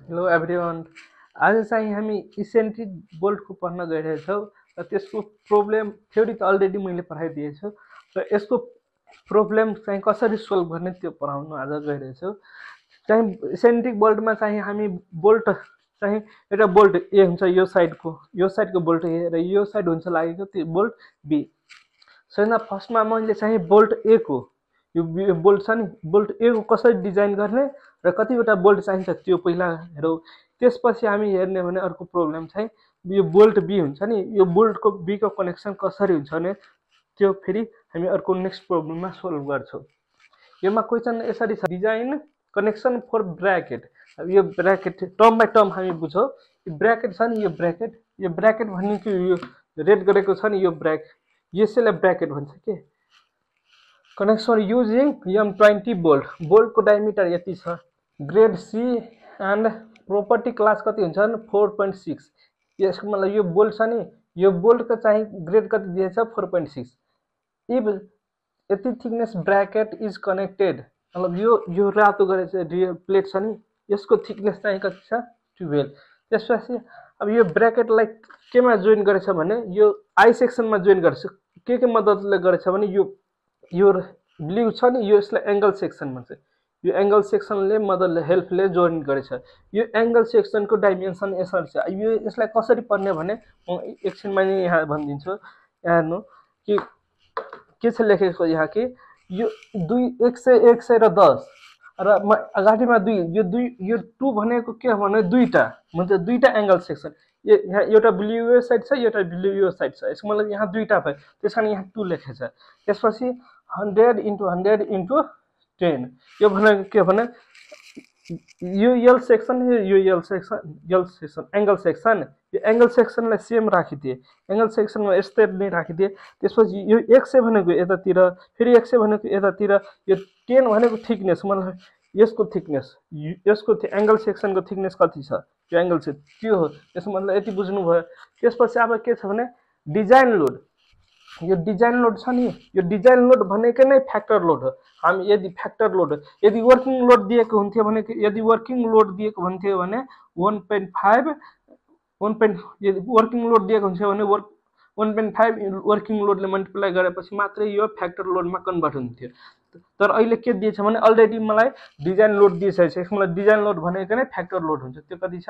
Hello everyone. आज चाहिँ हामी इसेन्ट्रिक बोल्टको पढ्न गइरहेछौँ र त्यसको प्रब्लम थ्योरी त अलरेडी मैले पढाइदिएछु र यसको प्रब्लम चाहिँ कसरी सोल्भ गर्ने त्यो पढाउनु आज गइरहेछौँ। चाहिँ इसेन्ट्रिक बोल्टमा चाहिँ हामी बोल्ट चाहिँ एउटा बोल्ट ए हुन्छ यो साइडको बोल्ट ए र यो साइड हुन्छ लागेको त्यो बोल्ट बी। सो फर्स्टमा मैले चाहिँ बोल्ट ए को यो बोल्ट छ नि बोल्ट ए को कसरी डिजाइन गर्ने र कतिवटा बोल्ट चाहिन्छ त्यो पहिला हेरौँ। त्यसपछि हामी हेर्ने भने अर्को प्रब्लम चाहिँ यो बोल्ट बी हुन्छ नि यो बोल्टको बी को कनेक्सन कसरी हुन्छ भने त्यो फेरि हामी अर्को नेक्स्ट प्रब्लममा सोल्भ गर्छौँ। योमा क्वेसन यसरी छ, डिजाइन कनेक्सन फर ब्र्याकेट। अब यो ब्र्याकेट टर्म बाई टर्म हामी बुझौँ। यो ब्र्याकेट छ नि यो ब्र्याकेट भनेको यो रेड गरेको छ नि यो यसैलाई ब्र्याकेट भन्छ के। कनेक्सन युजिङ M20 बोल्टको डायमिटर यति छ, grade C and property class कति हुन्छ 4.6। यसको मतलब यो बोल्ट छ नि यो बोल्टको चाहिँ ग्रेड कति दिएछ 4.6। इफ यति थिकनेस ब्र्याकेट इज कनेक्टेड मतलब यो रातो गरेको प्लेट छ नि यसको थिकनेस चाहिँ कति छ 12। त्यसपछि अब यो ब्र्याकेटलाई केमा जोइन गरेछ भने यो आई सेक्सनमा जोइन गरेछ। के मद्दतले गरेछ भने यो ब्लू छ नि यो यसलाई एंगल सेक्सन भन्छ। यो एंगल सेक्सनले मद्दतले हेल्पले जोइन गरेछ। यो एंगल सेक्सनको डाइमेन्सन यसरी छ। यो यसलाई कसरी पढ्ने भने म एकछिनमा नै यहाँ भनिदिन्छु। यहाँ हेर्नु कि के छ लेखेको यहाँ कि यो 100 100 र 10 र अगाडिमा 2 यो 2 भनेको के भने दुईटा मतलब दुईटा एंगल सेक्सन। यहाँ एउटा ब्लू यो साइड छ एउटा ब्लू यो साइड छ। यसको मतलब यहाँ दुईटा भयो त्यसकारण यहाँ 2 लेखेछ। त्यसपछि 100 × 100 × 10 यो भनेको के भने यो यल सेक्सन यो यल सेक्सन एंगल सेक्सन। यो एंगल सेक्सनलाई सेम राखिदिए, एंगल सेक्सनमा यस्तै नै राखिदिए। त्यसपछि यो 100 भनेको यतातिर फेरि 100 भनेको यतातिर। यो 10 भनेको थिकनेस मतलब यसको थिकनेस यसको एंगल सेक्सनको थिकनेस कति छ यो एंगल चाहिँ त्यो हो। यसको मतलब यति बुझ्नु भयो। त्यसपछि अब के छ भने डिजाइन लोड। यो डिजाइन लोड छ नि यो डिजाइन लोड भनेको नै फ्याक्टर लोड हो। हामी यदि फ्याक्टर लोड यदि वर्किङ लोड दिएको हुन्थ्यो भने यदि वर्किङ लोड दिएको हुन्थ्यो भने 1.5 यदि वर्किङ लोड दिएको हुन्थ्यो भने 1.5 वर्किङ लोडले मल्टिप्लाई गरेपछि मात्रै यो फ्याक्टर लोडमा कन्भर्ट हुन्थ्यो। तर अहिले के दिएछ भने अलरेडी मलाई डिजाइन लोड दिइसकेको छ। यसको मतलब डिजाइन लोड भनेको नै फ्याक्टर लोड हुन्छ। त्यो कति छ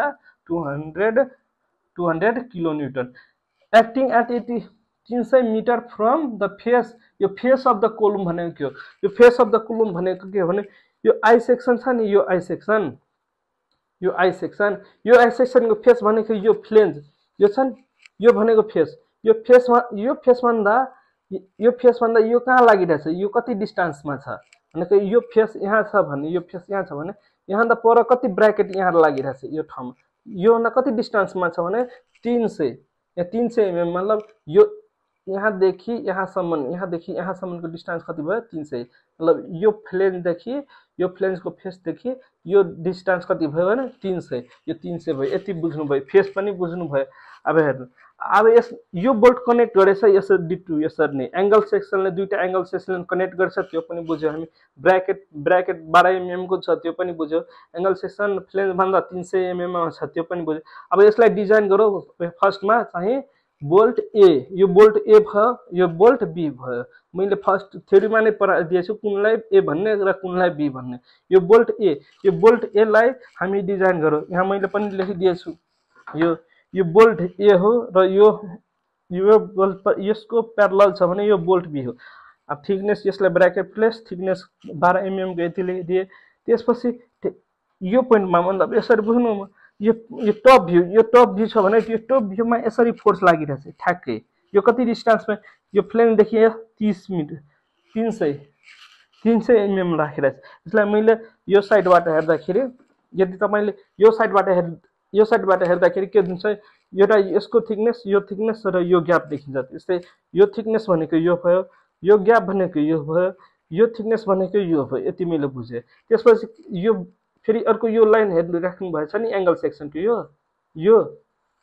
200 kilonewton acting at 300 metre from the face. यो फेस अफ द कोलम भनेको के हो? यो फेस अफ द कोलम भनेको के हो भने यो आई सेक्सन छ नि यो आई सेक्सनको फेस भनेको यो फ्लेन्ज यो छ नि यो भनेको फेस। यो फेसभन्दा यो कहाँ लागिरहेछ यो कति डिस्टेन्समा छ भनेको यो फेस यहाँ छ भने यो फेस यहाँ छ भने यहाँ त पर कति ब्र्याकेट यहाँ लागिरहेछ यो ठाउँमा यो भन्दा कति डिस्टेन्समा छ भने 300 या 300 mm मतलब यो यहाँदेखि यहाँसम्मको डिस्टेन्स कति भयो 300। मतलब यो फ्लेन्जदेखि यो फ्लेन्जको फेसदेखि यो डिस्टेन्स कति भयो भने 300। यो 300 भयो। यति बुझ्नु भयो, फेस पनि बुझ्नु भयो। अब हेर्नु अब यो बोल्ट कनेक्ट गरेछ यसरी टु यसरी नै एंगल सेक्सनले दुईटा एंगल सेक्सन कनेक्ट गर्छ त्यो पनि बुझ्यो हामी। ब्र्याकेट 12 mm को छ त्यो पनि बुझ्यो। एंगल सेक्सन फ्लेन्ज भन्दा 300 mm मा छ त्यो पनि बुझ्यो। अब यसलाई डिजाइन गरौँ। फर्स्टमा चाहिँ बोल्ट ए यो बोल्ट ए भयो यो बोल्ट बी भयो। मैले फर्स्ट थ्योरीमा नै पढाइदिएछु कुनलाई ए भन्ने र कुनलाई बी भन्ने। यो बोल्ट ए लाई हामी डिजाइन गरौँ। यहाँ मैले पनि लेखिदिएछु यो बोल्ट ए हो र यो बोल्ट यसको प्यारलल छ भने यो बोल्ट बी हो। अब थिकनेस यसलाई ब्र्याकेट प्लस थिकनेस 12 mm को यति लेखिदिए। त्यसपछि यो पोइन्टमा मतलब यसरी बुझ्नु यो टप भ्यू छ भने यो टप भ्यूमा यसरी फोर्स लागिरहेछ ठ्याक्कै। यो कति डिस्टेन्समा यो फ्लेनदेखि 30 मिटर 300 mm राखिरहेछ। यसलाई मैले यो साइडबाट हेर्दाखेरि यदि तपाईले यो साइडबाट हेर्दाखेरि के हुन्छ एउटा यसको थिकनेस यो थिकनेस र यो ग्याप देखिन्छ। त्यस्तै यो थिकनेस भनेको यो भयो यो ग्याप भनेको यो भयो यो थिकनेस भनेको यो भयो। यति मैले बुझेँ। त्यसपछि यो फेरि अर्को यो लाइन हेर्नु राख्नु भएछ नि एंगल सेक्सनको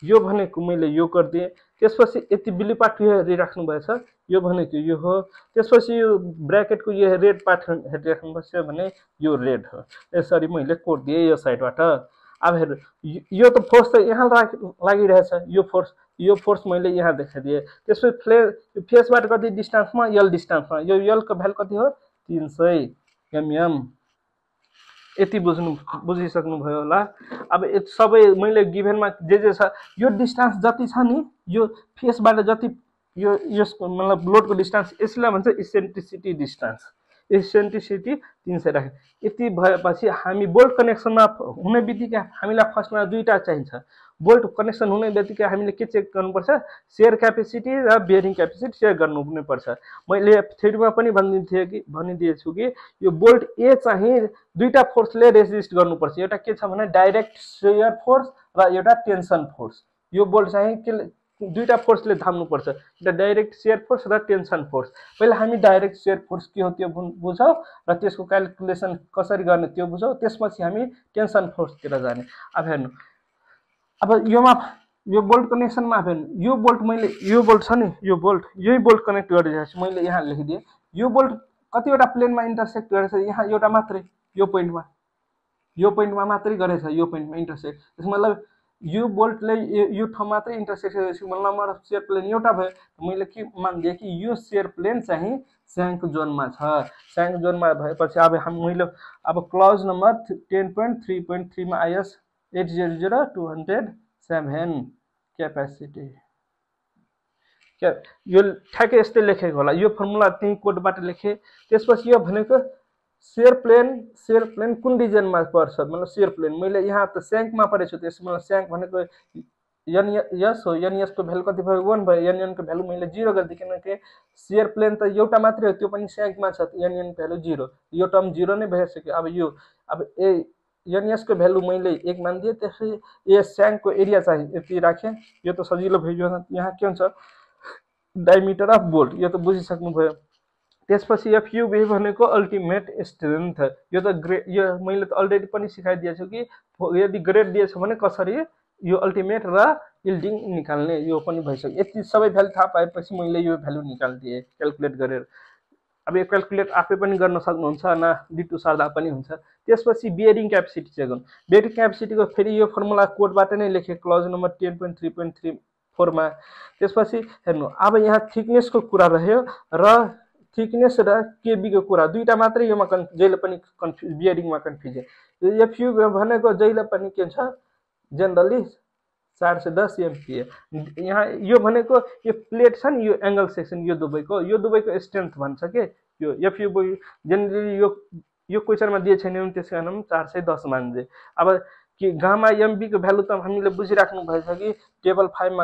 यो भनेको मैले यो गरिदिएँ। त्यसपछि यति ब्लू पार्ट यो हेरिराख्नु भएछ यो भनेको यो हो। त्यसपछि यो ब्र्याकेटको यो रेड पार्ट हेरिराख्नु भएछ भने यो रेड हो। यसरी मैले कोड दिएँ यो साइडबाट। अब हेर्नु यो त फोर्स त यहाँ लागिरहेछ, यो फोर्स मैले यहाँ देखाइदिएँ। त्यसपछि फेसबाट कति डिस्टेन्समा, यल डिस्टेन्समा, यो यलको भ्यालु कति हो 300 mm। यति बुझिसक्नुभयो होला। अब सबै मैले गिभनमा जे छ यो डिस्टेन्स जति छ नि, यो फेसबाट जति यसको मतलब लोडको डिस्टेन्स, यसलाई भन्छ इसेन्ट्रिसिटी डिस्टेन्स। इसेन्ट्रिसिटी 300 राख्यो। यति भएपछि हामी बोल्ट कनेक्सनमा हुने बित्तिकै हामीलाई फर्स्टमा दुईटा चाहिन्छ। बोल्ट कनेक्सन हुने बित्तिकै हामीले के चेक गर्नुपर्छ, सेयर क्यापेसिटी र बियरिङ क्यापेसिटी चेक गर्नुपर्छ। मैले थ्योरीमा पनि भनिदिएछु कि यो बोल्ट ए चाहिँ दुईटा फोर्सले रेजिस्ट गर्नुपर्छ। एउटा के छ भने डाइरेक्ट सेयर फोर्स र एउटा टेन्सन फोर्स। यो बोल्ट चाहिँ के दुईटा फोर्सले थाम्नुपर्छ, एउटा डाइरेक्ट सेयर फोर्स र टेन्सन फोर्स। पहिला हामी डाइरेक्ट सेयर फोर्स के हो त्यो बुझौँ र त्यसको क्याल्कुलेसन कसरी गर्ने त्यो बुझौँ, त्यसपछि हामी टेन्सन फोर्सतिर जाने। अब हेर्नु, अब यो बोल्ट कनेक्सनमा हेर्नु, यो बोल्ट मैले यो बोल्ट छ नि, यो बोल्ट यही बोल्ट कनेक्ट गरिरहेको छु। मैले यहाँ लेखिदिएँ यो बोल्ट कतिवटा प्लेनमा इन्टरसेक्ट गरेछ, यहाँ एउटा मात्रै, यो पोइन्टमा मात्रै गरेछ, यो पोइन्टमा इन्टरसेक्ट। त्यसको मतलब यो बोल्टले यो ठाउँ मात्रै इन्टरसेक्ट गरेको नम्बर अफ सेयर प्लेन एउटा भयो। मैले के मानिदिएँ कि यो सेयर प्लेन चाहिँ स्याङ्क जोनमा छ। स्याङ्क जोनमा भएपछि मैले अब क्लज नम्बर 10.3.3 मा आइएस 800-207 क्यापेसिटी यो ठ्याक्कै यस्तै लेखेको होला। यो फर्मुला त्यही कोडबाट लेखेँ। त्यसपछि यो भनेको सेयर प्लेन कुन रिजनमा पर्छ, मतलब सेयर प्लेन मैले यहाँ त स्याङ्कमा परेछु। त्यसमा स्याङ्क भनेको एनएस हो। एनएसको भ्यालु कति भयो 1 भयो। एनएनको भ्यालु मैले 0 गरिदिएँ किनकि सेयर प्लेन त एउटा मात्रै हो, त्यो पनि स्याङ्कमा छ। एनएन भ्यालु 0, यो टर्म 0 नै भइसक्यो। अब एनएसको भ्यालु मैले 1 मानिदिएँ। त्यसपछि ए स्याङ्कको एरिया चाहिँ यति राखेँ। यो त सजिलो भयो। यहाँ के हुन्छ डायमिटर अफ बोल्ट, यो त बुझिसक्नुभयो। त्यसपछि एफयुबी भनेको अल्टिमेट स्ट्रेन्थ। यो मैले त अलरेडी पनि सिकाइदिएको छु कि यदि ग्रेड दिएछ भने कसरी यो अल्टिमेट र यिल्डिङ निकाल्ने, यो पनि भइसक्यो। यति सबै भ्यालु थाहा पाएपछि मैले यो भ्यालु निकालिदिएँ क्याल्कुलेट गरेर। अब यो क्याल्कुलेट आफै पनि गर्न सक्नुहुन्छ, न डिटु सर्दा पनि हुन्छ। त्यसपछि बियरिङ क्यापेसिटी चेक गर्नु। बियरिङ क्यापेसिटीको फेरि यो फर्मुला कोडबाट नै लेखेँ क्लज नम्बर 10.3.34 मा। त्यसपछि हेर्नु, अब यहाँ थिकनेसको कुरा रह्यो र थिकनेस र केबीको कुरा दुईटा मात्रै योमा जहिले पनि बियरिङमा कन्फ्युजन। एफयु भनेको जहिले पनि के हुन्छ जनरली 410 MPa। यहाँ यो भनेको यो प्लेट छ नि, यो एङ्गल सेक्सन, यो दुबईको स्ट्रेन्थ भन्छ के यो एफयु। जनरली यो क्वेसनमा दिए छैन भने त्यसको कारण 410 मान्छे। अब कि गामा एमबीको भ्यालु त हामीले बुझिराख्नु भएछ कि टेबल 5 मा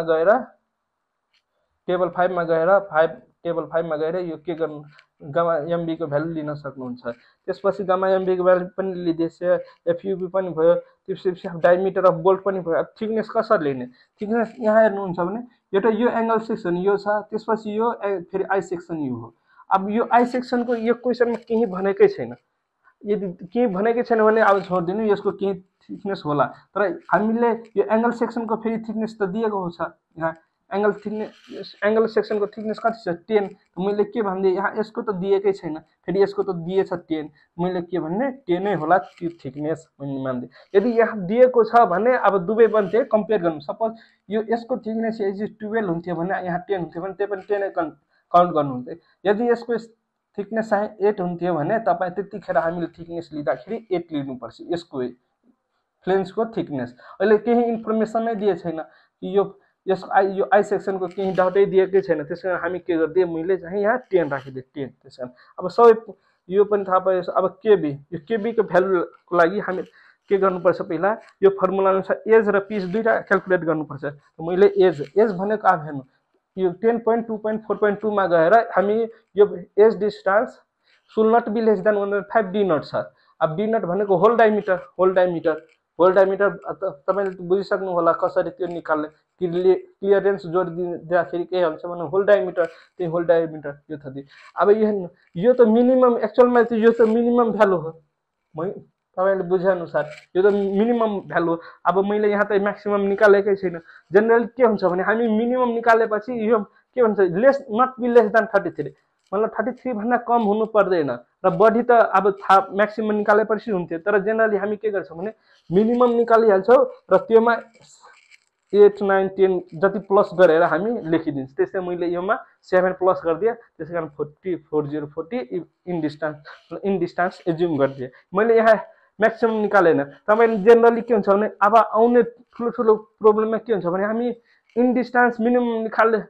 गएर यो के गर्नु, गामा एमबीको भ्यालु लिन सक्नुहुन्छ। त्यसपछि गामा एमबीको भ्यालु पनि लिइदिएछ, एफयुबी पनि भयो। त्यसपछि डायमिटर अफ बोल्ट पनि भयो। थिकनेस कसरी लिने, थिकनेस यहाँ हेर्नुहुन्छ भने एउटा यो एङ्गल सेक्सन यो छ, त्यसपछि यो फेरि आई सेक्सन यो हो। अब यो आई सेक्सनको यो क्वेसनमा केही भनेकै छैन। यदि केही भनेकै छैन भने अब छोडिदिनु, यसको केही थिकनेस होला। तर हामीले यो एङ्गल सेक्सनको फेरि थिकनेस त दिएको हुन्छ। यहाँ एङ्गल सेक्सनको थिकनेस कति छ 10। मैले के भनिदिएँ, यहाँ यसको त दिएकै छैन, फेरि यसको त दिएछ 10। मैले के भन्ने 10 नै होला त्यो थिकनेस मैले मान्दिएँ। यदि यहाँ दिएको छ भने अब दुवै बन्थे कम्पेयर गर्नु। सपोज यो यसको थिकनेस 12 हुन्थ्यो भने यहाँ 10 हुन्थ्यो भने त्यो पनि 10 नै काउन्ट गर्नुहुन्थ्यो। यदि यसको थिकनेस चाहिँ 8 हुन्थ्यो भने तपाईँ त्यतिखेर हामीले थिकनेस लिँदाखेरि 8 लिनुपर्छ यसको फ्लेन्सको थिकनेस। अहिले केही इन्फर्मेसन नै दिए छैन कि यो आई सेक्सनको केही डाउटै दिएकै छैन। त्यस कारण हामी के गरिदिएँ, मैले चाहिँ यहाँ 10 राखिदिएँ 10। त्यस कारण अब सबै यो पनि थाहा पायो। अब केबी, यो केबीको भ्यालुको लागि हामी के गर्नुपर्छ, पहिला यो फर्मुला अनुसार एज र पिच दुईटा क्याल्कुलेट गर्नुपर्छ। मैले एज भनेको अब हेर्नु, यो 10.2.4.2 मा गएर हामी यो edge distance should not be less than 1.5 D nought छ। अब डी नट भनेको होल डायमिटर तपाईँले बुझिसक्नु होला कसरी त्यो निकाल्ने। क्लियरेन्स जोड दिँदाखेरि के हुन्छ भने होल डायमिटर यो थति। अब यो त मिनिमम, एक्चुअलमा चाहिँ यो त मिनिमम भ्यालु हो। तपाईँले बुझेअनुसार यो त मिनिमम भ्यालु हो। अब मैले यहाँ त म्याक्सिमम निकालेकै छैन। जेनरली के हुन्छ भने हामी मिनिमम निकालेपछि यो के भन्छ, नट बी लेस देन 33। मतलब 33 भन्दा कम हुनु पर्दैन र बढी त अब म्याक्सिमम निकालेपछि हुन्थ्यो तर जेनरली हामी के गर्छौँ भने मिनिमम निकालिहाल्छौँ र त्योमा 8 9 10 जति प्लस गरेर हामी लेखिदिन्छौँ त्यसै मैले योमा 7 प्लस गरिदिएँ त्यसैकारण 40 इन डिस्टेन्स एज्युम गरिदिएँ मैले यहाँ म्याक्सिमम निकालेन तपाईले जेनरली के हुन्छ भने अब आउने ठुलो प्रब्लममा के हुन्छ भने हामी इन डिस्टेन्स मिनिमम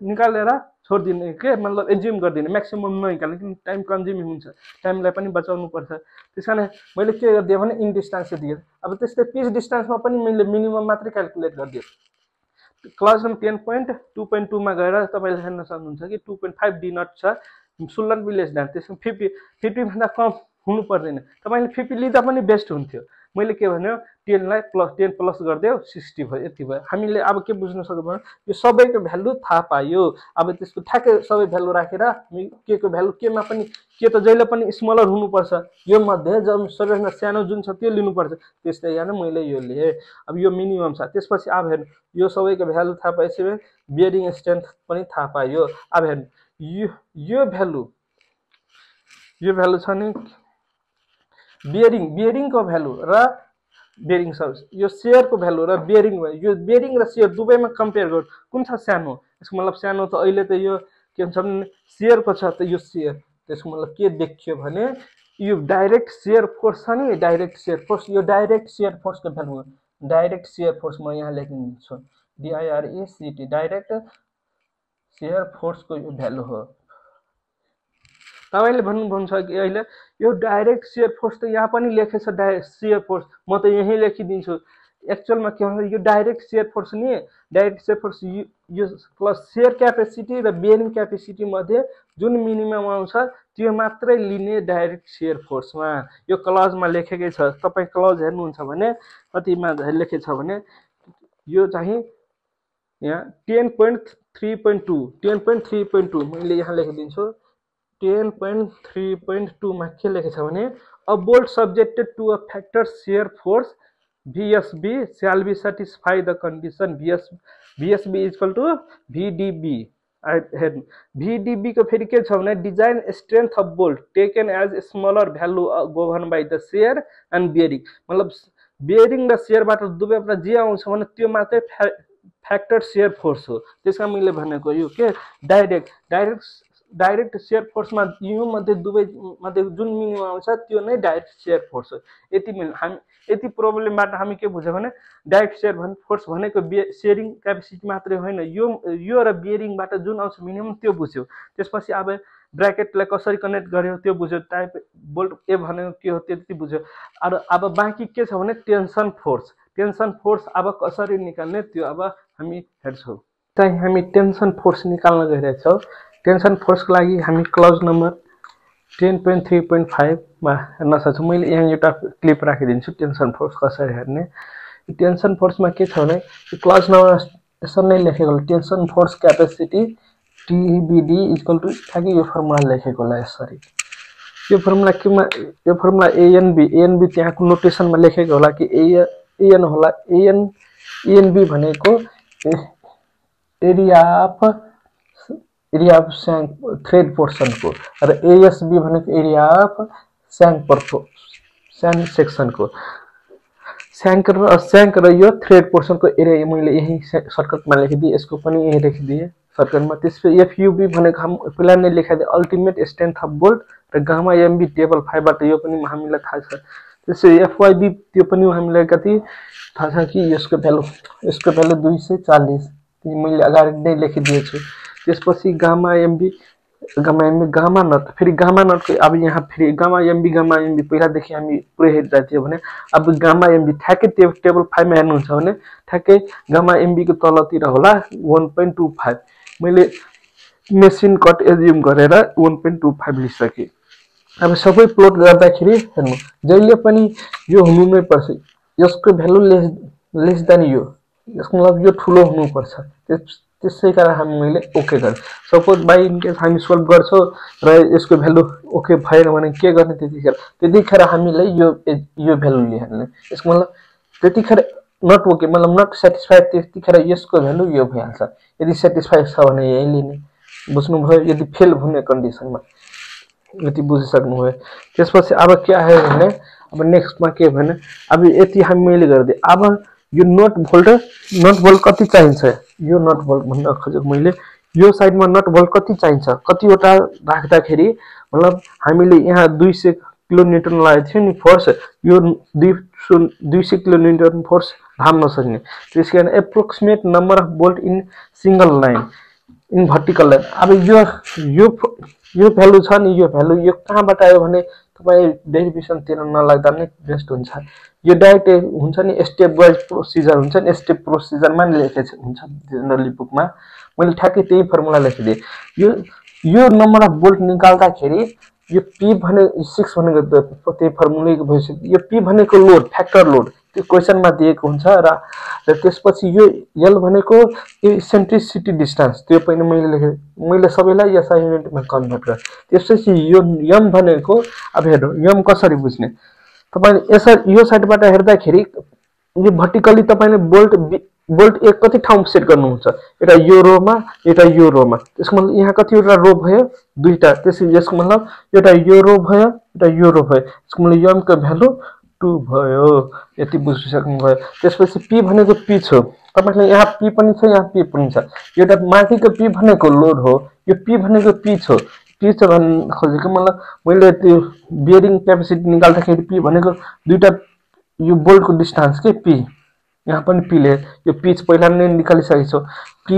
निकालेर छोड्दिने के मतलब एज्युम गर्दिने म्याक्सिमम ननिकाल्ने किन टाइम कन्ज्युमिङ हुन्छ टाइमलाई पनि बचाउनु पर्छ त्यसकारण मैले के गरिदिएँ भने इन डिस्टेन्स दिएँ अब त्यस्तै पिच डिस्टेन्समा पनि मैले मिनिमम मात्रै क्याल्कुलेट गरिदिएँ क्लास 10.2.2 मा गएर तपाईले हेर्न सक्नुहुन्छ कि 2.5 डी नट छ सुल्लन विलेज डान त्यसमा 50 भन्दा कम हुनु पर्दैन तपाईले 50 लिँदा पनि बेस्ट हुन्थ्यो मैले के भन्यो 10 लाई +10 प्लस गर्दियो 60 भयो यति भयो हामीले अब के बुझ्न सक्यौ भने यो सबैको भ्यालु थाहा पायो अब त्यसको ठ्याक्कै सबै भ्यालु राखेर हामी के को भ्यालु केमा पनि के त जहिले पनि स्मलर हुनुपर्छ यो मध्ये जब सबैभन्दा सानो जुन छ त्यो लिनुपर्छ त्यस्तै यहाँ मैले यो लिए अब यो मिनिमम छ त्यसपछि अब हेर्नु यो सबैको भ्यालु थाहा पाएपछि बियरिङ स्ट्रेन्थ पनि थाहा पायो अब हेर्नु यो भ्यालु छ नि बियरिङ को भ्यालु र बियरिङ सर्भिस यो शेयर को भ्यालु र बियरिङ यो बियरिङ र शेयर दुवैमा कम्पेयर गर्नु कुन छ सानो यसको मतलब सानो त अहिले त यो के भन्छ भने शेयर को छ त यो शेयर त्यसको मतलब के देखियो भने यो डाइरेक्ट शेयर फोर्स छ नि डाइरेक्ट शेयर फोर्स यो डाइरेक्ट शेयर फोर्स को भ्यालु हो डाइरेक्ट शेयर फोर्स म यहाँ लेखिदिन्छु DIRECT डाइरेक्ट शेयर फोर्स को यो भ्यालु हो तपाईले भन्नुहुन्छ कि अहिले यो डाइरेक्ट शेयर फोर्स त यहाँ पनि लेखेछ डाइरेक्ट शेयर फोर्स म त यही लेखिदिन्छु एक्चुअलमा के भन्छ यो डाइरेक्ट शेयर फोर्स नि डाइरेक्ट शेयर फोर्स यो प्लस शेयर क्यापेसिटी र बियरिङ क्यापेसिटी मध्ये जुन मिनिमम आउँछ त्यो मात्रै लिने डाइरेक्ट शेयर फोर्समा यो क्लजमा लेखेकै छ तपाई क्लज हेर्नुहुन्छ भने कतिमा लेखेछ भने यो चाहिँ यहाँ 10.3.2 मैले यहाँ लेखिदिन्छु 10.3.2 मा के लेखेछ भने a bolt subjected to a factor shear force VSB shall be satisfy the condition VSB is equal to VDB VDB को फेरि के छ भने design strength of bolt taken as smaller value governed by the shear and bearing मतलब bearing र शेयरबाट दुवैबाट जे आउँछ भने त्यो मात्रै फ्याक्टर शेयर फोर्स हो त्यसका मैले भनेको यो के डाइरेक्ट शेयर फोर्समा यो मध्ये दुवै मध्ये जुन मिनिमम आउँछ त्यो नै डाइरेक्ट शेयर फोर्स हो यति प्रब्लमबाट हामी के बुझ्यौ भने डाइरेक्ट शेयर फोर्स भनेको शेयरिङ क्यापेसिटी मात्रै होइन यो र बियरिङबाट जुन आउँछ मिनिमम त्यो बुझ्यौ त्यसपछि अब ब्र्याकेटलाई कसरी कनेक्ट गर्यो त्यो बुझ्यो टाइप बोल्ट ए भनेको के हो त्यति बुझ्यो अब बाँकी के छ भने टेन्सन फोर्स अब कसरी निकाल्ने त्यो अब हामी हेर्छौं चाहिँ हामी टेन्सन फोर्स निकाल्न गइरहेछौं टेन्सन फोर्स को लागि हामी क्लज नम्बर 10.3.5 मा हेर्न सक्छौं मैले यहाँ एउटा क्लिप राखिदिन्छु टेन्सन फोर्स कसरी हेर्ने टेन्सन फोर्स मा के छ भने क्लज नम्बर यसरी नै लेखेको tension force capacity TBD equal to ठ्याक्कै यो फर्मुला लेखेको होला यसरी यो फर्मुला ANB त्यहाँको नोटेसनमा लेखेको होला कि AN होला ANB भनेको एरिया अफ थ्रेड पोर्सन को र ASB भनेको एरिया अफ स्याङ सेक्सन को स्याङ्क र यो थ्रेड पोर्सन को एरिया मैले यही सर्कटमा लेखिदिए यसको पनि यही लेखिदिए सर्कटमा त्यसपछि FUB भनेको हम पहिला नै लेखाइदिए अल्टिमेट स्ट्रेन्थ अफ बोल्ट र गामा MB टेबल 5 बाट यो पनि हामीलाई थाहा छ त्यसै FYB त्यो पनि हामीलाई कति थाहा छ कि यसको भ्यालु 240 मैले अगाडि नै लेखिदिएछु त्यसपछि गामा नट फेरि गामा नट को अब यहाँ फेरि गामा MB पहिला देखि हामी पुरै हेर्दै थियो भने अब गामा MB ठ्याक्कै टेबल 5 मा हेर्नुहुन्छ भने ठ्याक्कै गामा MB को तलतिर होला 1.25 मैले मेसिन कट एज्युम गरेर 1.25 लिसके अब सबै प्लट गर्दाखेरि हेर्नु जहिले पनि यो हुनु नै पर्छ यसको भ्यालु लेस देन यो यसको मतलब यो ठुलो हुनु पर्छ त्यसै कारण हामी मैले ओके गरे सपोज बाइ इन केस हामी सल्भ गर्छौ र यसको भ्यालु ओके भएन भने के गर्ने त्यतिखेर हामीले यो भ्यालु लिहाल्ने यसको मतलब त्यतिखेर नट ओके मतलब नट सटिस्फाइड त्यतिखेर यसको भ्यालु यो भइहाल्छ यदि सटिस्फाइड छ भने यही लिने बुझ्नु भयो यदि फेल हुने कन्डिसनमा यति बुझिसक्नुभयो। त्यसपछि अब के आयो भने अब नेक्स्टमा के भने अब यति हामी मैले गरिदिएँ। अब यो नट बोल्ट कति चाहिन्छ, यो नट बोल्ट भन्न खोजेको मैले, यो साइडमा नट बोल्ट कति चाहिन्छ, कतिवटा राख्दाखेरि मतलब हामीले यहाँ 200 किलोन्युटन लागेको थियो नि फोर्स, यो 200 किलोन्युटन फोर्स हाम्न सक्ने। त्यसकारण approximate number of bolt in single line in vertical line. अब यो भ्यालु छ नि, यो भ्यालु यो कहाँबाट आयो भने तपाईँ डेरिभेसनतिर नलाग्दा नै बेस्ट हुन्छ। यो डाइरेक्ट हुन्छ नि, स्टेप वाइज प्रोसिजर हुन्छ नि, स्टेप प्रोसिजरमा नै लेखेको हुन्छ जेनरली बुकमा। मैले ठ्याक्कै त्यही फर्मुला लेखिदिएँ। यो नम्बर अफ बोल्ट निकाल्दाखेरि यो पी भने 6 भनेको त्यही फर्मुलाको भइसक्यो। यो पी भनेको लोड, फ्याक्टर लोड त्यो क्वेसनमा दिएको हुन्छ र त्यसपछि यो एल भनेको यो इसेन्ट्रिसिटी डिस्टेन्स, त्यो पनि मैले लेखेँ। मैले सबैलाई एसआई युनिटमा कन्भर्ट गरेँ। त्यसपछि यो एम भनेको अब हेर्नु एम कसरी बुझ्ने, तपाईले यसरी यो साइडबाट हेर्दाखेरि यो भर्टिकली तपाईले बोल्ट एक कति ठाउँ सेट गर्नुहुन्छ, एउटा यो रोमा एउटा यो रोमा। त्यसको मतलब यहाँ कतिवटा रो भयो, दुईटा। त्यसैले यसको मतलब एउटा यो रो भयो एउटा यो रो भयो। त्यसको मतलब एम को भ्यालु 2 भयो। यति बुझिसक्नुभयो। त्यसपछि पी भनेको पी छ, तपाईले यहाँ पी पनि छ यहाँ पी पनि छ। एउटा माथिको पी भनेको लोड हो, यो पी भनेको पी छ। पी छ भन्न खोजेको मतलब मैले त्यो बियरिङ क्यापेसिटी निकाल्दाखेरि पी भनेको दुईटा यो बोल्टको डिस्टेन्स के पी, यहाँ पनि पीले यो पिच पहिला नै निकालिसकेको छु। पी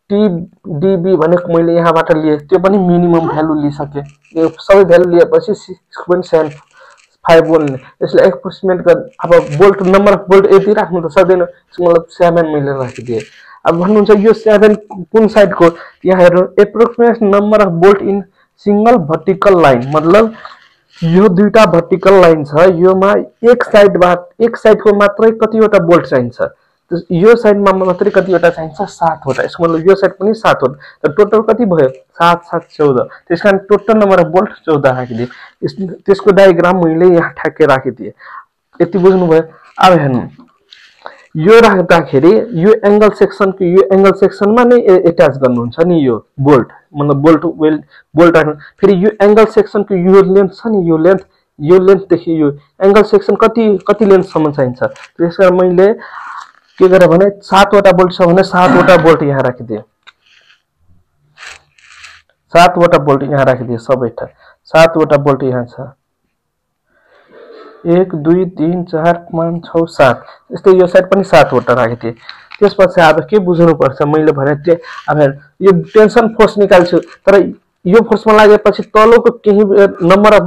टी डीबी भनेको मैले यहाँबाट लिए, त्यो पनि मिनिमम भ्यालु लिइसके। यो सबै भ्यालु लिएपछि 6.75 बोल्ने। यसले एप्रोक्सिमेट गर। अब बोल्ट नम्बर अफ बोल्ट यति राख्नु त सक्दैन, त्यसको मतलब 7 मैले राखिदिएँ। अब भन्नुहुन्छ यो 7 कुन साइडको, यहाँ हेर्नु approximate number of bolt in single vertical line, मतलब यो दुईटा भर्टिकल लाइन छ, योमा एक साइडको मात्रै कतिवटा बोल्ट चाहिन्छ, यो साइडमा मात्रै कतिवटा चाहिन्छ 7 वटा। यसको मतलब यो साइड पनि 7 वटा, त टोटल कति भयो 7 7 14। त्यसकारण टोटल नम्बर अफ बोल्ट 14 राखिदिए। त्यसको डायग्राम मैले यहाँ ठ्याक्कै राखिदिए। यति बुझ्नुभयो। अब हेर्नु यो राख्दाखेरि यो एंगल सेक्सनको यो एंगल सेक्सनमा नै एट्याच गर्नुहुन्छ नि यो बोल्ट, मतलब बोल्ट राख्नु। फेरि यो एंगल सेक्सनको यो लेन्थ छ नि, यो लेन्थदेखि यो एंगल सेक्सन कति लेन्थसम्म चाहिन्छ। त्यसकारण मैले के गरेँ भने 7 वटा बोल्ट छ भने 7 वटा बोल्ट यहाँ राखिदिएँ। 7 वटा बोल्ट यहाँ राखिदिएँ सबै ठाउँ। 7 वटा बोल्ट यहाँ छ, 1 2 3 4 5 6 7। यस्तै यो साइड पनि 7 वटा राखिदिएँ। त्यसपछि अब के बुझ्नुपर्छ मैले भने अब यो टेन्सन फोर्स निकाल्छु, तर यो फोर्समा लागेपछि तलको केही नम्बर अफ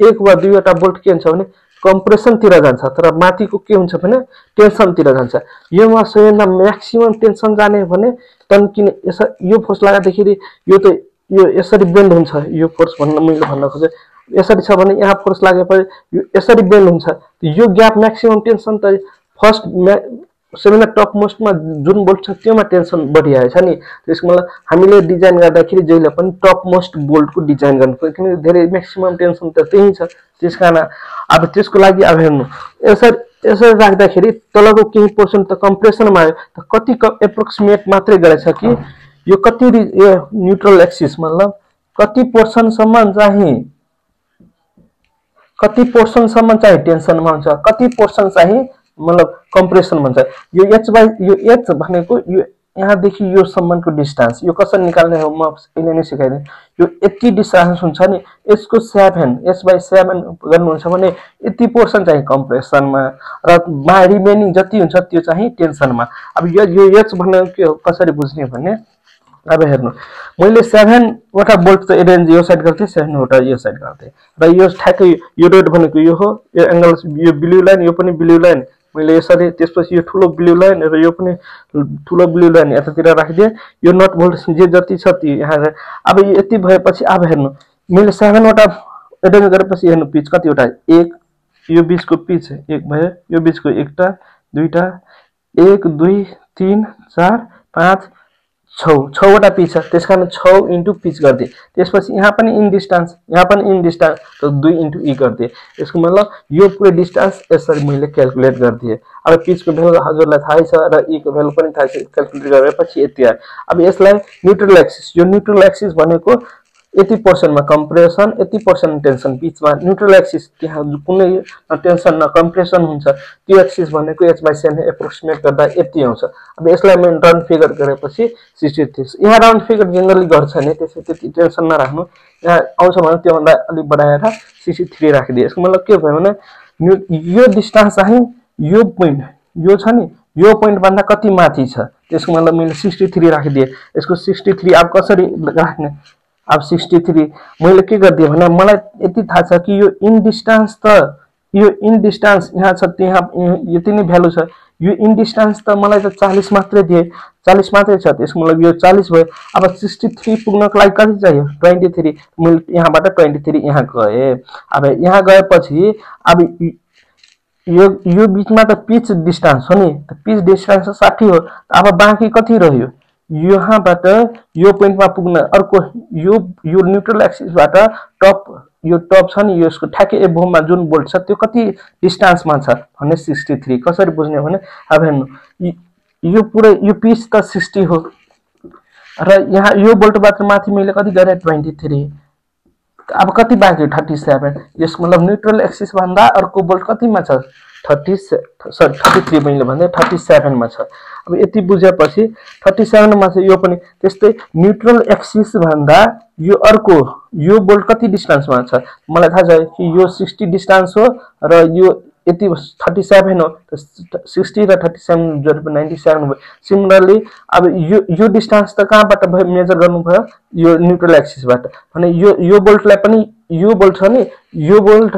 1 वा 2 वटा बोल्ट के हुन्छ भने कम्प्रेसनतिर जान्छ, तर माथिको के हुन्छ भने टेन्सनतिर जान्छ। योमा सबैभन्दा म्याक्सिमम टेन्सन जाने भने तन्किने यो फोर्स लाग्दाखेरि यो यसरी बेन्ड हुन्छ। यो फोर्स मैले भन्न खोजेँ यसरी छ भने यहाँ फोर्स लागेपछि यो यसरी बेन्ड हुन्छ। यो ग्याप म्याक्सिमम टेन्सन त फर्स्ट सबैभन्दा टप मोस्टमा जुन बोल्ट छ त्योमा टेन्सन बढिरहेछ नि। त्यसको मतलब हामीले डिजाइन गर्दाखेरि जहिले पनि टप मोस्ट बोल्टको डिजाइन गर्नुपर्छ, किनकि धेरै म्याक्सिमम टेन्सन त त्यही छ। त्यसकारण अब त्यसको लागि अब हेर्नु यसरी राख्दाखेरि तलको केही पोर्सन त कम्प्रेसनमा आयो, त कति एप्रोक्सिमेट मात्रै गरेछ कि यो कति यो न्यूट्रल एक्सिस मतलब कति पोर्सनसम्म चाहिँ टेन्सनमा हुन्छ, कति पोर्सन चाहिँ मतलब कम्प्रेसन भन्छ। यो एच भनेको यो यहाँदेखि यो सम्मको डिस्टेन्स, यो कसरी निकाल्ने हो म अहिले नै सिकाइदिएँ। यो यति डिस्टेन्स हुन्छ नि, यसको 7 h/7 गर्नुहुन्छ भने यति पोर्सन चाहिँ कम्प्रेसनमा र रिमेनिङ जति हुन्छ त्यो चाहिँ टेन्सनमा। अब यो एच भनेको कसरी बुझ्ने भने अब हेर्नु मैले 7 वटा बोल्ट त रेन्ज यो साइड गर्थेँ, 7 वटा यो साइड गर्थेँ र यो ठ्याक्कै यो डट भनेको यो हो, यो एंगल यो ब्लू लाइन, यो पनि ब्लू लाइन मैले यसरी। त्यसपछि यो ठुलो ब्लू लाइन र यो पनि ठुलो ब्लू लाइन यतातिर राखिदिएँ। यो नट बोल्ट जे जति छ त्यो यहाँ। अब यति भएपछि अब हेर्नु मैले 7 वटा एडेन्ज गरेपछि हेर्नु पिच कतिवटा, 1 यो बीचको पिच 1 भयो, यो बीचको 1टा 2टा 1 2 3 4 5 6 वटा पिच छ। त्यसकारण 6 इन्टु पिच गरिदिए। त्यसपछि यहाँ पनि इन डिस्टेन्स, यहाँ पनि इन डिस्टेन्स, त 2 इन्टु ई गरिदिए। यसको मतलब यो पुरै डिस्टेन्स यसरी मैले क्याल्कुलेट गरिदिएँ। अब पिचको भ्यालु हजुरलाई थाहै छ र ई को भ्यालु पनि थाहै छ, क्याल्कुलेट गरेपछि यति आयो। अब यसलाई न्यूट्रल एक्सिस, यो न्यूट्रल एक्सिस भनेको यति पर्सेन्टमा कम्प्रेसन, यति पर्सेन्ट टेन्सन, बिचमा न्युट्रल एक्सिस त्यहाँ कुनै टेन्सन न कम्प्रेसन हुन्छ। त्यो एक्सिस भनेको h/c एप्रोक्सिमेट गर्दा यति आउँछ। अब यसलाई मैले राउन्ड फिगर गरेपछि 63। यहाँ राउन्ड फिगर जनरली गर्छ नि, त्यसै त्यति टेन्सन नराख्नु। यहाँ आउँछ भने त्योभन्दा अलिक बढाएर 63 राखिदिए। यसको मतलब के भयो भने यो डिस्टेन्स चाहिँ यो पोइन्ट यो छ नि, यो पोइन्ट भन्दा कति माथि छ, त्यसको मतलब मैले 63 राखिदिए। यसको 63 अब कसरी राख्ने, अब 63 मैले के गरिदिएँ भने मलाई यति थाहा छ कि यो इन डिस्टेन्स त यो इन डिस्टेन्स यहाँ छ, त्यहाँ यति नै भ्यालु छ। यो इन डिस्टेन्स त मलाई त 40 मात्रै दिए, 40 मात्रै छ, त्यसको मतलब यो 40 भयो। अब 63 पुग्नको लागि कति चाहियो, 23। मैले यहाँबाट 23 यहाँ गए। अब यहाँ गएपछि अब यो बिचमा त पिच डिस्टेन्स हो नि, पिच डिस्टेन्स 60 हो। अब बाँकी कति रह्यो, यहाँबाट यो पोइन्टमा पुग्न अर्को यो न्युट्रल एक्सिसबाट टप, यो टप छ नि, यसको ठ्याक्कै एबोभमा जुन बोल्ट छ त्यो कति डिस्टेन्समा छ भने 63। कसरी बुझ्ने भने अब हेर्नु, यो पुरै यो पिच त 60 हो र यहाँ यो बोल्टबाट माथि मैले कति गरेँ 23। अब कति बाँकी 37। यसको मतलब न्युट्रल एक्सिस भन्दा अर्को बोल्ट कतिमा छ 33 मैले भने 37 मा छ। अब यति बुझेपछि 37 मा छ यो पनि। त्यस्तै न्युट्रल एक्सिस भन्दा यो अर्को यो बोल्ट कति डिस्टेन्समा छ, मलाई थाहा छ कि यो 60 डिस्टेन्स हो र यो यति 37 हो। 60 र 37 जोडेर 97 भयो। सिमिलरली अब यो डिस्टेन्स त कहाँबाट भयो मेजर गर्नुभयो, यो न्युट्रल एक्सिसबाट भने यो बोल्टलाई पनि यो बोल्ट छ नि, यो बोल्ट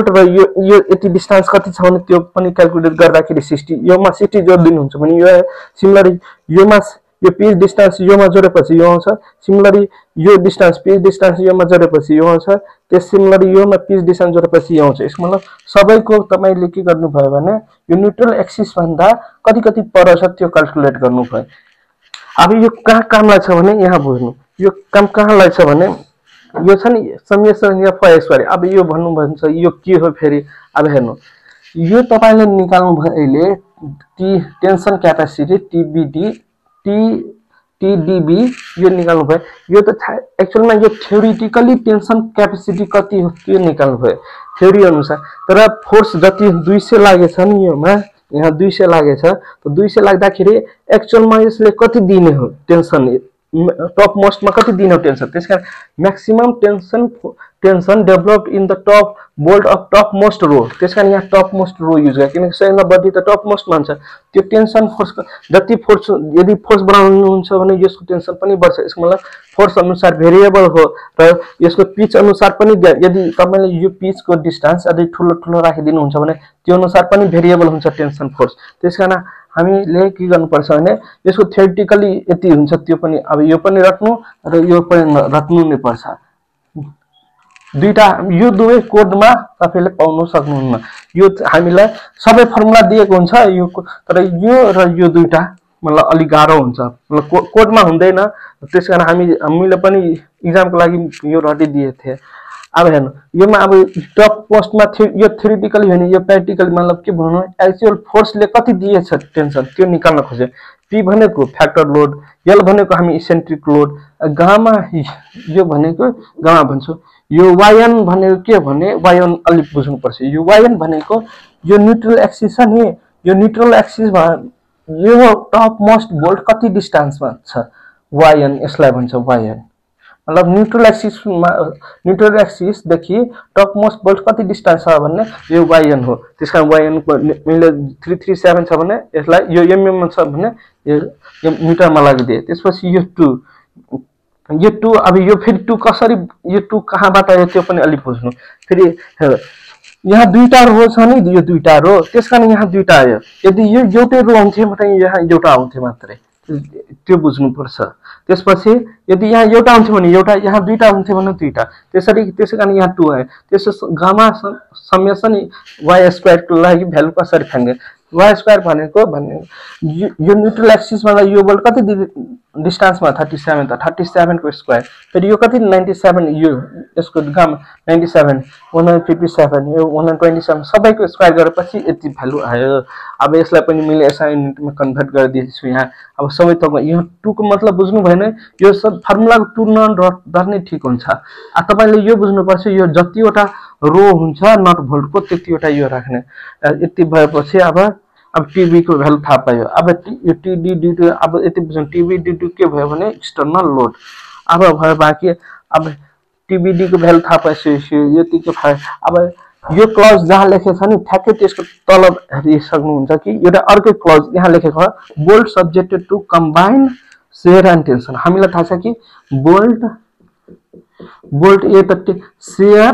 र यो यति डिस्टेन्स कति छ भने त्यो पनि क्याल्कुलेट गर्दाखेरि 60 योमा 60 जोड्दिनु हुन्छ भने यो सिमिलरली योमा यो पिच डिस्टेन्स योमा जोडेपछि यो आउँछ। सिमिलरली यो डिस्टेन्स पिच डिस्टेन्स योमा जोडेपछि यो आउँछ। त्यस सिमिलरली योमा पिच डिस्टेन्स जोडेपछि यो आउँछ। यसको मतलब सबैको तपाईले के गर्नुभयो भने यो न्युट्रल एक्सिस भन्दा कति पर छ त्यो क्याल्कुलेट गर्नुभयो। अब यो कहाँ कामलाई छ भने यहाँ बुझ्नु, यो काम कहाँलाई छ भने यो छ नि समेसन या f²। अब यो भन्नु भन्छ यो के हो फेरि, अब हेर्नु यो तपाईले निकाल्नु भयो अहिले टेन्सन क्यापेसिटी TDB यो निकाल्नु भयो। यो त एक्चुअलमा यो थ्योरिटिकली टेन्सन क्यापेसिटी कति हो त्यो निकाल्नु भयो थ्योरी अनुसार। तर फोर्स जति 200 लागेछ नि योमा, यहाँ 200 लागेछ, त 200 लाग्दाखेरि एक्चुअलमा यसले कति दिने हो टेन्सन, टप मोस्टमा कति दिने हो टेन्सन। त्यसकारण maximum tension developed in the top bolt of top most row. त्यसकारण यहाँ टप मोस्ट रो युज गर्छ किनकि सबैभन्दा बढी त टप मोस्ट मान्छ। त्यो टेन्सन फोर्स जति फोर्स यदि फोर्स बनाउनुहुन्छ भने यसको टेन्सन पनि बढ्छ। यसको मतलब फोर्स अनुसार भेरिएबल हो र यसको पिच अनुसार पनि, यदि तपाईले यो पिचको डिस्टेन्स यदि ठुलो राखिदिनुहुन्छ भने त्यो अनुसार पनि भेरिएबल हुन्छ टेन्सन फोर्स। त्यसकारण हामीले के गर्नुपर्छ भने यसको थ्योरिटिकली यति हुन्छ त्यो पनि, अब यो पनि रट्नु र यो पनि रट्नु नै पर्छ। दुईटा यो दुवै कोडमा तपाईले पाउन सक्नुहुन्न। यो हामीलाई सबै फर्मुला दिएको हुन्छ यो, तर यो र यो दुईटा मतलब अलि गाह्रो हुन्छ, मतलब कोडमा हुँदैन। त्यसकारण हामीले पनि इक्जामको लागि यो रटिदिए थिए। अब हेर्नु योमा अब टप पोस्टमा यो थ्योरिटिकली होइन, यो प्र्याक्टिकली मतलब के भन्नु एक्चुअल फोर्सले कति दिएछ टेन्सन त्यो निकाल्न खोज्यो। पी भनेको फ्याक्टर लोड, एल भनेको हामी इसेन्ट्रिक लोड, गामा यो भनेको गामा भन्छौँ। यो वायन भनेको के भने वायन अलिक बुझ्नुपर्छ। यो वायन भनेको यो न्युट्रल एक्सिस छ नि, यो न्युट्रल एक्सिस यो टप मोस्ट बोल्ट कति डिस्टेन्समा छ वायन, यसलाई भन्छ वायन। मतलब न्युट्रल एक्सिस देखि टप मोस्ट बोल्ट कति डिस्टेन्स छ भन्ने यो वायन हो। त्यसकारण वायनको मैले 337 छ भने यसलाई यो एमएम छ भने यो मिटरमा लगाइदिए। त्यसपछि यो 2 अब यो फेरि 2 कसरी, यो 2 कहाँबाट आयो त्यो पनि अलिक बुझ्नु। फेरि यहाँ दुईटा रो छ नि, यो दुईटा रो, त्यसकारण यहाँ दुईटा आयो। यदि यो एउटै रो हुन्थ्यो भने यहाँ एउटा आउँथ्यो मात्रै, त्यो बुझ्नुपर्छ। त्यसपछि यदि यहाँ एउटा हुन्थ्यो भने एउटा, यहाँ दुईटा हुन्थ्यो भने दुईटा, त्यसैकारण यहाँ 2 आयो। त्यसो गामा समेसन y² को लागि भ्यालु कसरी फाइन्ड गर्ने, y स्क्वायर भनेको यो न्यूट्रल एक्सिसमा यो बोल्ट कति डिस्टेन्समा 37 त 37 को स्क्वायर फेरि यो कति 97 यो यसको गामा 97 157 यो 127 सबैको स्क्वायर गरेपछि यति भ्यालु आयो। अब यसलाई पनि मैले एसआई युनिटमा कन्भर्ट गरिदिन्छु। यहाँ अब सबै तपाईको यहाँ 2 को मतलब बुझ्नु भएन, यो सब फर्मुलाको 2 नडर्ने ठीक हुन्छ। तपाईले यो बुझ्नुपर्छ यो जतिवटा रो हुन्छ नट भोल्टको त्यतिवटा यो राख्ने। यति भएपछि अब टीबी को भ्यालु थाहा पायो। अब यो टीडी डी2 अब यति बुझ्नु टीबी डी2 के भयो भने एक्सटर्नल लोड। अब भयो बाँकी अब टीबीडी को भ्यालु थाहा पाइसकेपछि यतिको भयो। अब यो क्लज जहाँ लेखेको छ नि ठ्याक्कै त्यसको तल हेरि सक्नुहुन्छ कि एउटा अर्कै क्लज यहाँ लेखेको छ bolt subjected to combined shear and tension. हामीलाई थाहा छ कि बोल्ट ए त शियर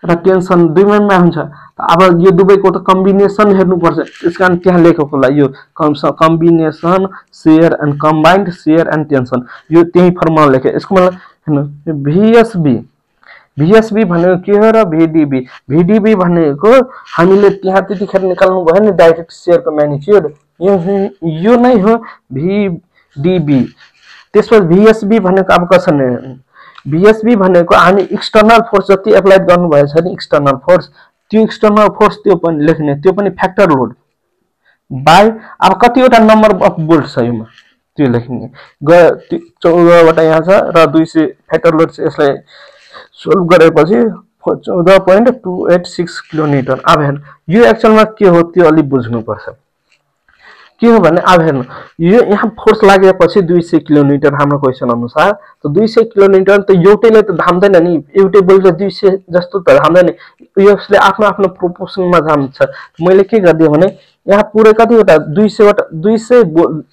र टेन्सन दुईमा हुन्छ। अब यो दुवैको त कम्बिनेसन हेर्नुपर्छ, त्यसकारण त्यहाँ लेखेको होला यो combination shear and combined shear and tension यो त्यही फर्मुला लेखे। यसको मतलब हेर्नु भिएसबी भनेको के हो र भिडिबी भनेको हामीले त्यहाँ त्यतिखेर निकाल्नु भयो नि डाइरेक्ट शियरको म्याग्निट्युड यो नै हो भिडिबी। त्यसपछि भिएसबी भनेको अब कसरी भिएसबी भनेको हामी एक्सटर्नल फोर्स जति एप्लाई गर्नुभएछ नि एक्सटर्नल फोर्स त्यो पनि लेख्ने, त्यो पनि फ्याक्टर लोड बाई अब कतिवटा नम्बर अफ बोल्ट छ योमा त्यो लेख्ने। 14 वटा यहाँ छ र 200 फ्याक्टर लोड छ। यसलाई सोल्भ गरेपछि 14.286 किलोन्युटन। अब हेर्नु यो एक्चुअलमा के हो त्यो अलि बुझ्नुपर्छ के हो भने अब हेर्नु यो यहाँ फोर्स लागेपछि 200 किलोन्युटन हाम्रो क्वेसन अनुसार त 200 किलोन्युटन त एउटैले त धाम्दैन नि, एउटै बोल्टले 200 जस्तो त धाम्दैन, यसले आफ्नो आफ्नो प्रोपोर्सनमा जान्छ। मैले के गरिदिएँ भने यहाँ पुरै कतिवटा 200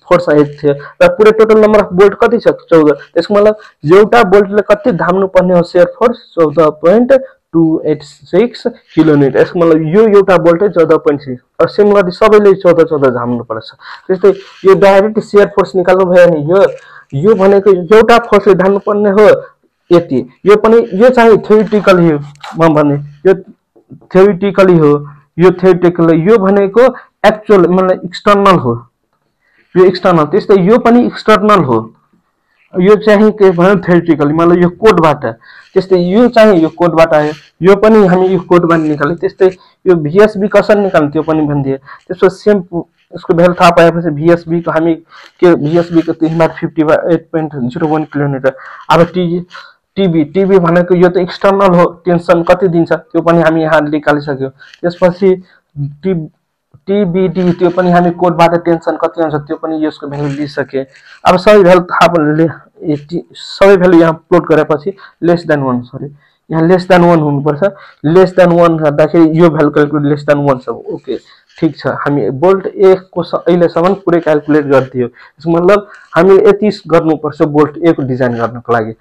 फोर्स आएको थियो र पुरै टोटल नम्बर अफ बोल्ट कति छ 14। त्यसको मतलब एउटा बोल्टले कति धाम्नु पर्ने हो शियर फोर्स 14.286 किलोन्युटन। यसको मतलब यो एउटा बोल्टै 14.6 र सिमिलरली सबैले 14 धाम्नु पर्छ। त्यस्तै यो डाइरेक्ट शियर फोर्स निकाल्नु भयो नि यो भनेको एउटा फोर्सले धाम्नु पर्ने हो यति। यो पनि यो चाहिँ थ्योरिटिकली हो म भने यो थ्योरिटिकली हो यो भनेको एक्चुअल मतलब एक्सटर्नल हो यो एक्सटर्नल। त्यस्तै यो पनि एक्सटर्नल हो यो चाहिँ के भन्यो थ्योरिटिकली मतलब यो कोडबाट। त्यस्तै यो चाहिँ यो कोडबाट आयो यो पनि हामी यो कोडबाट निकाल्यो। त्यस्तै यो भिएसबी कसरी निकाल्ने त्यो पनि भनिदिए। त्यसको सेम यसको भ्यालु थाहा पाएपछि भिएसबी को हामी के भिएसबी को 3/50 किलोमिटर। अब टीबी भनेको यो त एक्सटर्नल हो टेन्सन कति दिन्छ त्यो पनि हामी यहाँ निकालिसक्यो। त्यसपछि टीबीडी त्यो पनि हामी कोडबाट टेन्सन कति आउँछ त्यो पनि यसको भ्यालु लिइसके। अब सबै भ्यालु थाहा सबै भ्यालु यहाँ प्लट गरेपछि लेस देन 1 सरी यहाँ लेस देन 1 हुनुपर्छ। लेस देन 1 गर्दाखेरि यो भ्यालु क्याल्कुलेट लेस देन 1 छ ओके ठीक छ। हामी बोल्ट ए को अहिलेसम्म पुरै क्याल्कुलेट गरिदियो। यसको मतलब हामी यति गर्नुपर्छ बोल्ट ए को डिजाइन गर्नको लागि।